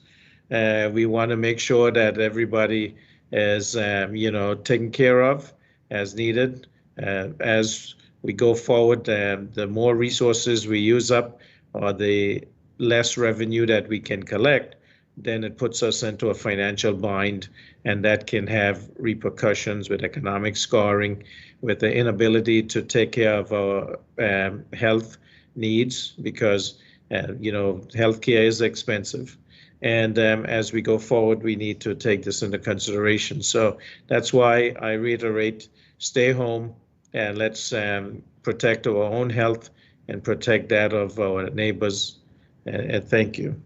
We want to make sure that everybody is, taken care of as needed. As we go forward, the more resources we use up, or the less revenue that we can collect, then it puts us into a financial bind, and that can have repercussions with economic scarring, with the inability to take care of our health needs, because healthcare is expensive. And as we go forward, we need to take this into consideration. So that's why I reiterate, stay home and let's protect our own health and protect that of our neighbors. And thank you.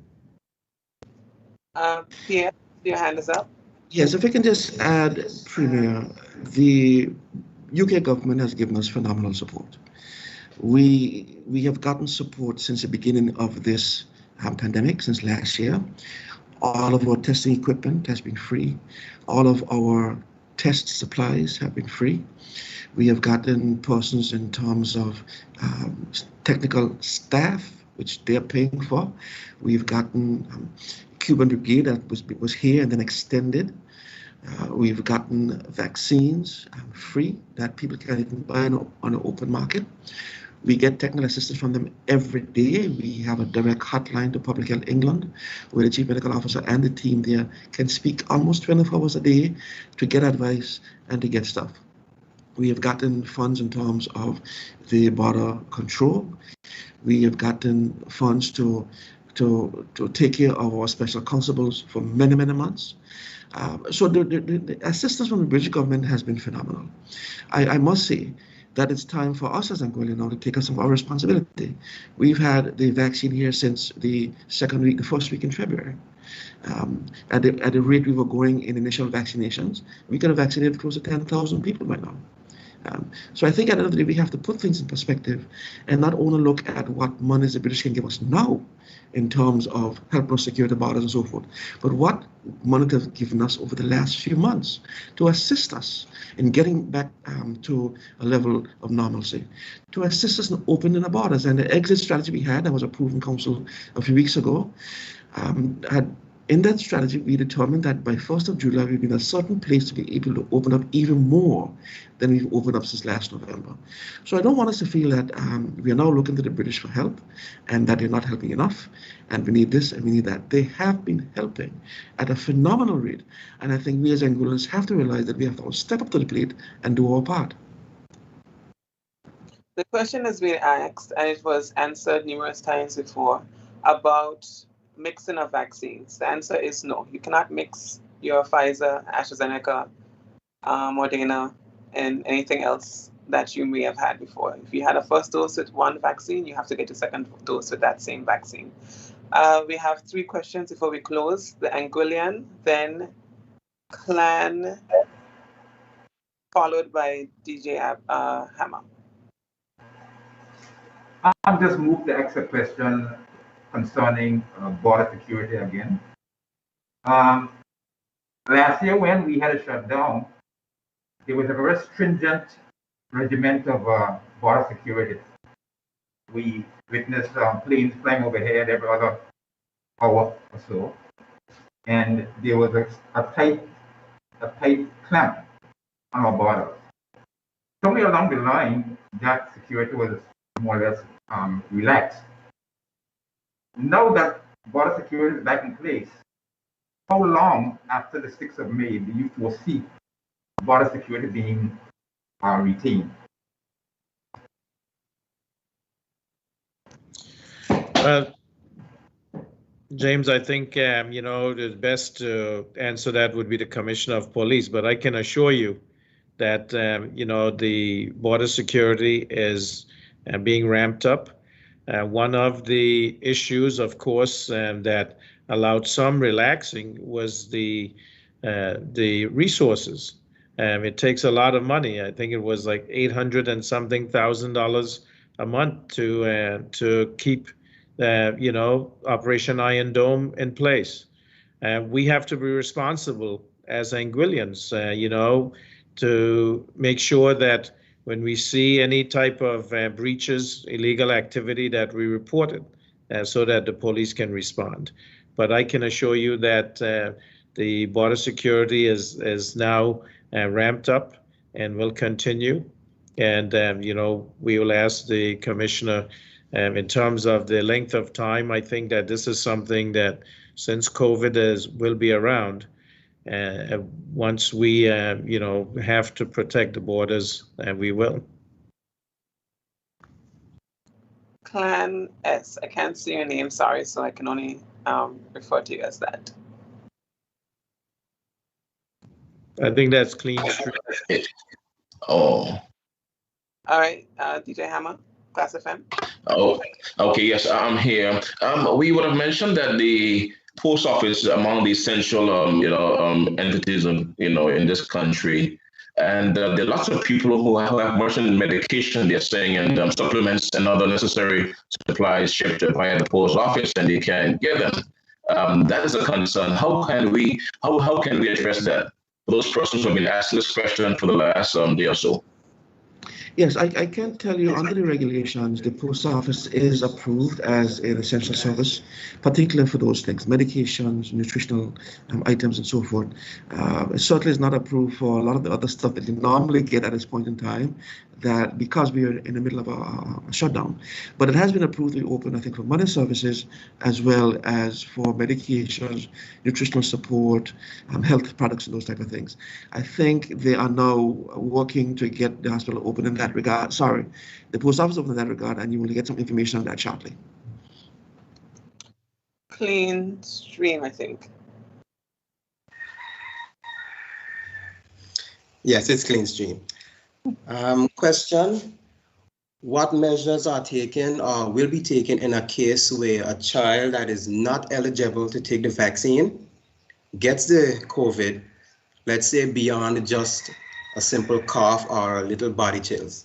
Pierre, your hand is up. Yes, if I can just add, Premier, the UK government has given us phenomenal support. We have gotten support since the beginning of this pandemic, since last year. All of our testing equipment has been free. All of our test supplies have been free. We have gotten persons in terms of technical staff, which they're paying for. We've gotten Cuban Brigade that was here and then extended. We've gotten vaccines free that people can even buy on an open market. We get technical assistance from them every day. We have a direct hotline to Public Health England, where the Chief Medical Officer and the team there can speak almost 24 hours a day to get advice and to get stuff. We have gotten funds in terms of the border control. We have gotten funds to take care of our special constables for many, many months. So the assistance from the British government has been phenomenal. I must say that it's time for us as Anguilla now to take us some of our responsibility. We've had the vaccine here since the first week in February. At the rate we were going in initial vaccinations, we could have vaccinated close to 10,000 people by now. So I think at the end of the day, we have to put things in perspective and not only look at what monies the British can give us now in terms of helping us secure the borders and so forth, but what money they've given us over the last few months to assist us in getting back to a level of normalcy, to assist us in opening the borders. And the exit strategy we had that was approved in Council a few weeks ago, in that strategy, we determined that by 1st of July, we'd be in a certain place to be able to open up even more than we've opened up since last November. So I don't want us to feel that we are now looking to the British for help and that they're not helping enough, and we need this and we need that. They have been helping at a phenomenal rate, and I think we as Anguillans have to realize that we have to step up to the plate and do our part. The question has been asked, and it was answered numerous times before, about mixing of vaccines. The answer is no. You cannot mix your Pfizer, AstraZeneca, Moderna, and anything else that you may have had before. If you had a first dose with one vaccine, you have to get a second dose with that same vaccine. We have 3 questions before we close. The Anguillian, then Clan, followed by DJ Hammer. I'll just move the extra question concerning border security again. Last year when we had a shutdown, there was a very stringent regiment of border security. We witnessed planes flying overhead every other hour or so, and there was a tight clamp on our borders. Somewhere along the line, that security was more or less relaxed. Now that border security is back in place, how long after the 6th of May do you foresee border security being retained? James, I think the best to answer that would be the Commissioner of Police, but I can assure you that the border security is being ramped up. One of the issues, of course, that allowed some relaxing was the resources. It takes a lot of money. I think it was like $800 and something thousand a month to keep Operation Iron Dome in place. We have to be responsible as Anguillians, to make sure that when we see any type of breaches, illegal activity, that we report it so that the police can respond. But I can assure you that the border security is now ramped up and will continue. And, we will ask the Commissioner in terms of the length of time. I think that this is something that since COVID will be around, once we, have to protect the borders, we will. Clan S, I can't see your name, sorry, so I can only refer to you as that. I think that's Clean Street. Oh. All right, DJ Hammer, Class FM. Oh, okay, yes, I'm here. We would have mentioned that the post office is among the essential, entities, in this country. And there are lots of people who have merchant medication, they're saying, and supplements and other necessary supplies shipped via the post office, and they can't get them. That is a concern. How can we address that? Those persons who have been asking this question for the last day or so. Yes, I can tell you under the regulations, the post office is approved as an essential service, particularly for those things, medications, nutritional items, and so forth. It certainly is not approved for a lot of the other stuff that you normally get at this point in time, that because we are in the middle of a shutdown. But it has been approved to be open, I think, for money services as well as for medications, nutritional support, health products, and those type of things. I think they are now working to get the hospital open in that regard. Sorry, the post office open in that regard, and you will get some information on that shortly. Clean Stream, I think. Yes, it's Clean Stream. Question: what measures are taken or will be taken in a case where a child that is not eligible to take the vaccine gets the COVID, let's say beyond just a simple cough or a little body chills?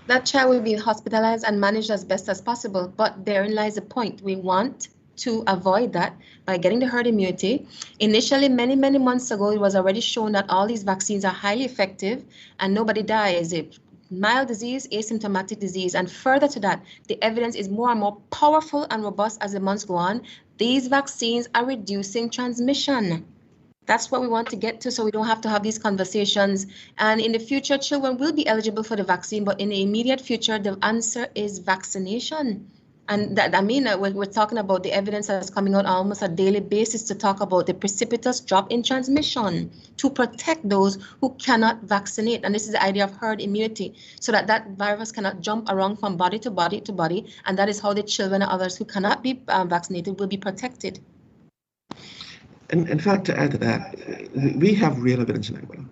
That child will be hospitalized and managed as best as possible. But therein lies the point. We want to avoid that by getting the herd immunity. Initially, many months ago, it was already shown that all these vaccines are highly effective and nobody dies. It mild disease, asymptomatic disease, and further to that, the evidence is more and more powerful and robust as the months go on. These vaccines are reducing transmission. That's what we want to get to, so we don't have to have these conversations. And in the future, children will be eligible for the vaccine, but in the immediate future, the answer is vaccination. And that, I mean, we're talking about the evidence that's coming out almost a daily basis to talk about the precipitous drop in transmission to protect those who cannot vaccinate. And this is the idea of herd immunity, so that that virus cannot jump around from body to body to body. And that is how the children and others who cannot be vaccinated will be protected. And in fact, to add to that, we have real evidence in Anguilla.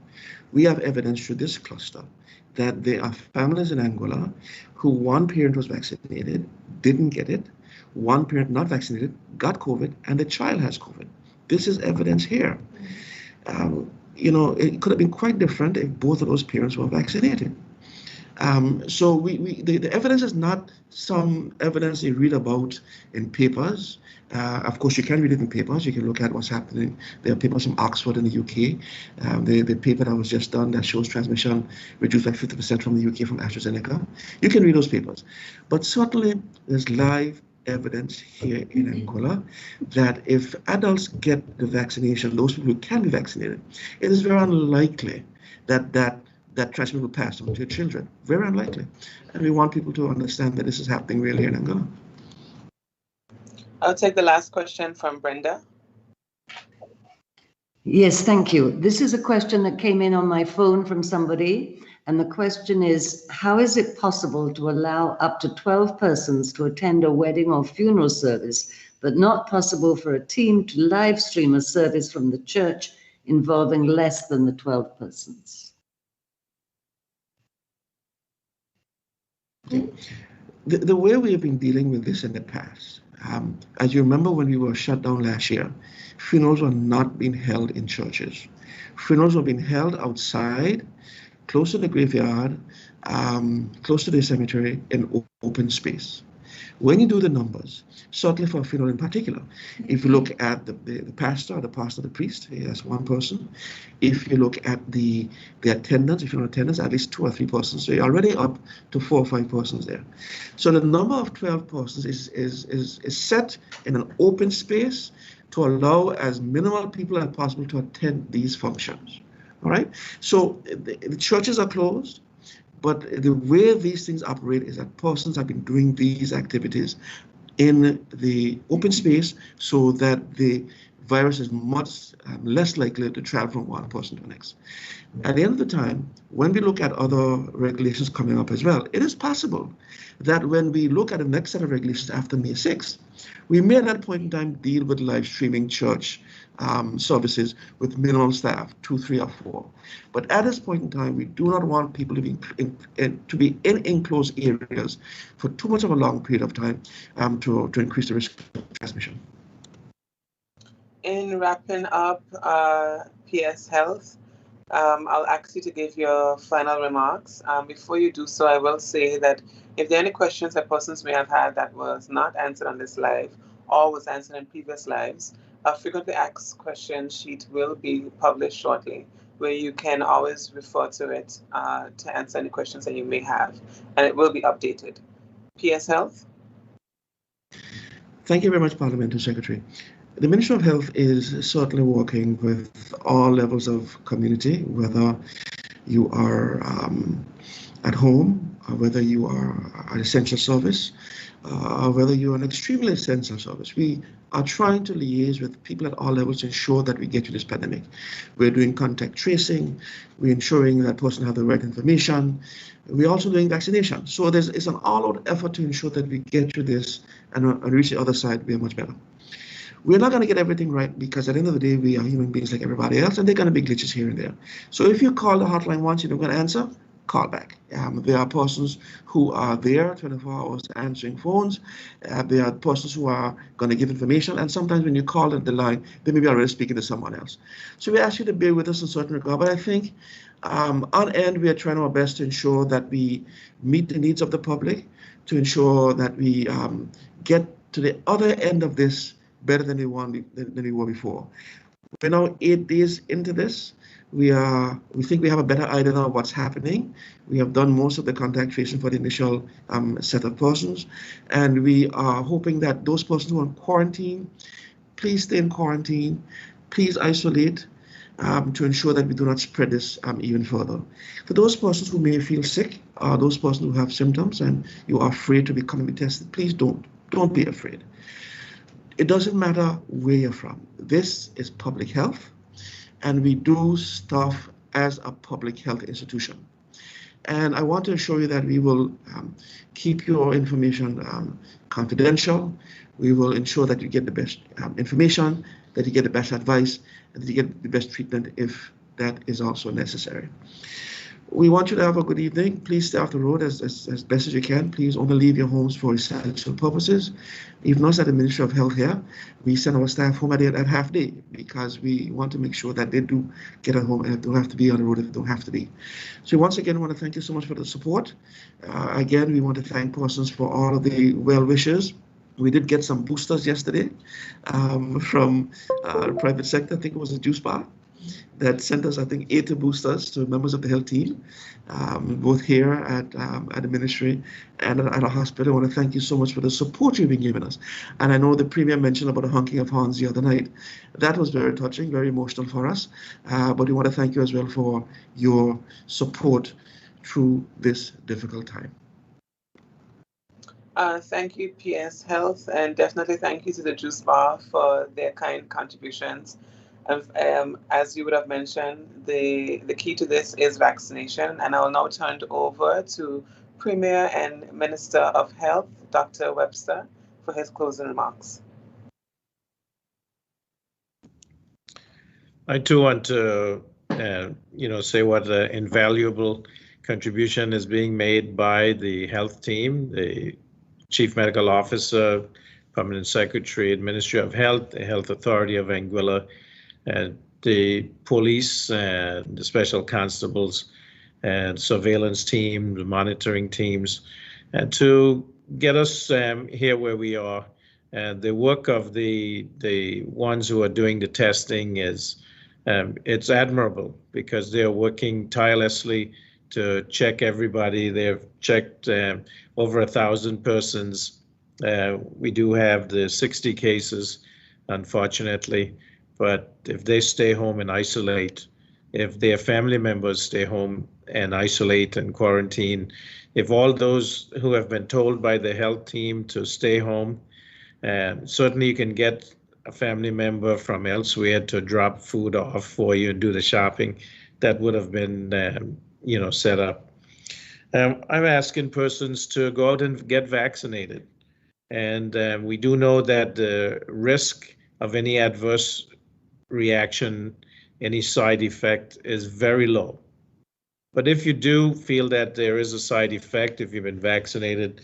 We have evidence through this cluster that there are families in Anguilla who one parent was vaccinated, didn't get it, one parent not vaccinated, got COVID, and the child has COVID. This is evidence here. You know, it could have been quite different if both of those parents were vaccinated. So the evidence is not some evidence you read about in papers. Of course, you can read it in papers. You can look at what's happening. There are papers from Oxford in the UK. The paper that was just done that shows transmission reduced by 50% from the UK from AstraZeneca. You can read those papers. But certainly, there's live evidence here in Anguilla that if adults get the vaccination, those people who can be vaccinated, it is very unlikely that transmission will pass on to your children. Very unlikely. And we want people to understand that this is happening really in Anguilla. I'll take the last question from Brenda. Yes, thank you. This is a question that came in on my phone from somebody. And the question is, how is it possible to allow up to 12 persons to attend a wedding or funeral service, but not possible for a team to live stream a service from the church involving less than the 12 persons? The way we have been dealing with this in the past, as you remember when we were shut down last year, funerals were not being held in churches. Funerals were being held outside, close to the graveyard, close to the cemetery, in open space. When you do the numbers, certainly for a funeral in particular, if you look at the pastor, the priest, that's one person. If you look at the attendants, if you're in attendance, at least 2 or 3 persons. So you're already up to 4 or 5 persons there. So the number of 12 persons is set in an open space to allow as minimal people as possible to attend these functions. All right. So the churches are closed. But the way these things operate is that persons have been doing these activities in the open space so that the virus is much less likely to travel from one person to the next. At the end of the time, when we look at other regulations coming up as well, it is possible that when we look at the next set of regulations after May 6th, we may at that point in time deal with live streaming church services with minimal staff, 2, 3, or 4. But at this point in time, we do not want people to be in enclosed areas for too much of a long period of time to increase the risk of transmission. In wrapping up PS Health, I'll ask you to give your final remarks. Before you do so, I will say that if there are any questions that persons may have had that was not answered on this live or was answered in previous lives, a frequently asked question sheet will be published shortly, where you can always refer to it to answer any questions that you may have, and it will be updated. PS Health. Thank you very much, Parliamentary Secretary. The Ministry of Health is certainly working with all levels of community, whether you are at home, or whether you are an essential service, or whether you're an extremely essential service. We are trying to liaise with people at all levels to ensure that we get through this pandemic. We're doing contact tracing, we're ensuring that person have the right information, we're also doing vaccination. So it's an all-out effort to ensure that we get through this and reach the other side, we are much better. We're not going to get everything right because at the end of the day, we are human beings like everybody else, and there are going to be glitches here and there. So if you call the hotline once, you're not going to answer, call back. There are persons who are there 24 hours answering phones. There are persons who are going to give information, and sometimes when you call the line, they may be already speaking to someone else. So we ask you to bear with us in certain regard, but I think on end, we are trying our best to ensure that we meet the needs of the public, to ensure that we get to the other end of this better than we were before. We're now 8 days into this. We think we have a better idea of what's happening. We have done most of the contact tracing for the initial set of persons, and we are hoping that those persons who are in quarantine, please stay in quarantine, please isolate to ensure that we do not spread this even further. For those persons who may feel sick, those persons who have symptoms and you are afraid to be coming to be tested, please don't be afraid. It doesn't matter where you're from. This is public health, and we do stuff as a public health institution. And I want to assure you that we will keep your information confidential. We will ensure that you get the best information, that you get the best advice, and that you get the best treatment if that is also necessary. We want you to have a good evening. Please stay off the road as best as you can. Please only leave your homes for essential purposes. Even us at the Ministry of Health here, we send our staff home at half day because we want to make sure that they do get at home and don't have to be on the road if they don't have to be. So once again, I want to thank you so much for the support. Again, we want to thank persons for all of the well wishes. We did get some boosters yesterday from the private sector. I think it was a juice bar that sent us, I think, 80 boosters to members of the health team, both here at the ministry and at our hospital. I want to thank you so much for the support you've been giving us. And I know the Premier mentioned about the honking of horns the other night. That was very touching, very emotional for us. But we want to thank you as well for your support through this difficult time. Thank you, PS Health, and definitely thank you to the Juice Bar for their kind contributions. As you would have mentioned, the key to this is vaccination, and I will now turn it over to Premier and Minister of Health, Dr. Webster, for his closing remarks. I too want to, say what an invaluable contribution is being made by the health team, the Chief Medical Officer, Permanent Secretary, Ministry of Health, the Health Authority of Anguilla, the police, the special constables, and surveillance team, the monitoring teams, and to get us here where we are. And the work of the ones who are doing the testing is it's admirable because they're working tirelessly to check everybody. They've checked over 1,000 persons. We do have the 60 cases, unfortunately, but if they stay home and isolate, if their family members stay home and isolate and quarantine, if all those who have been told by the health team to stay home, certainly you can get a family member from elsewhere to drop food off for you and do the shopping. That would have been set up. I'm asking persons to go out and get vaccinated. And we do know that the risk of any adverse reaction, any side effect is very low. But if you do feel that there is a side effect, if you've been vaccinated,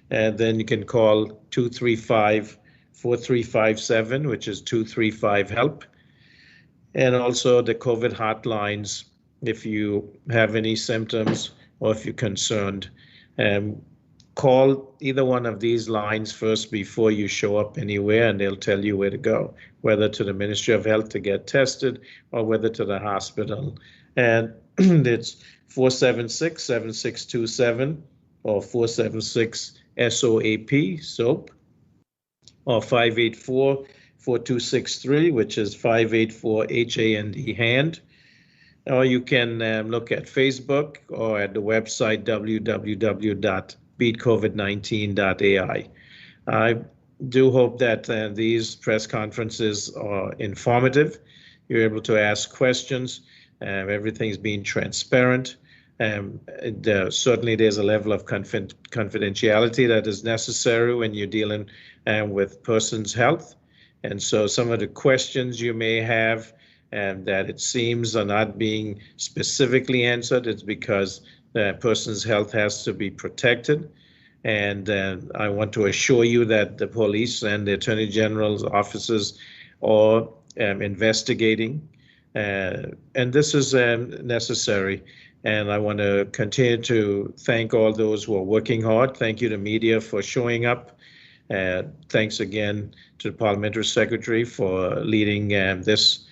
then you can call 235-4357, which is 235-HELP. And also the COVID hotlines, if you have any symptoms or if you're concerned, call either one of these lines first before you show up anywhere, and they'll tell you where to go, whether to the Ministry of Health to get tested or whether to the hospital. And it's 476-7627 or 476-SOAP, SOAP, or 584-4263, which is 584-HAND, hand. Or you can look at Facebook or at the website www.beatcovid19.ai. I do hope that these press conferences are informative. You're able to ask questions. Everything's being transparent. Certainly there's a level of confidentiality that is necessary when you're dealing with persons' health. And so some of the questions you may have and that it seems are not being specifically answered, it's because the person's health has to be protected. And I want to assure you that the police and the Attorney General's offices are investigating. And this is necessary. And I want to continue to thank all those who are working hard. Thank you to media for showing up. Thanks again to the Parliamentary Secretary for leading this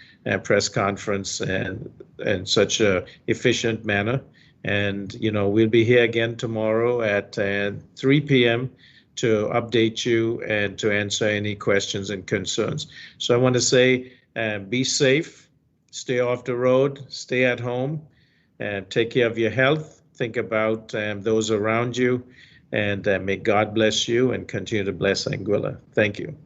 press conference in such an efficient manner. And, you know, we'll be here again tomorrow at 3 p.m. to update you and to answer any questions and concerns. So I want to say, be safe, stay off the road, stay at home, and take care of your health. Think about those around you, and may God bless you and continue to bless Anguilla. Thank you.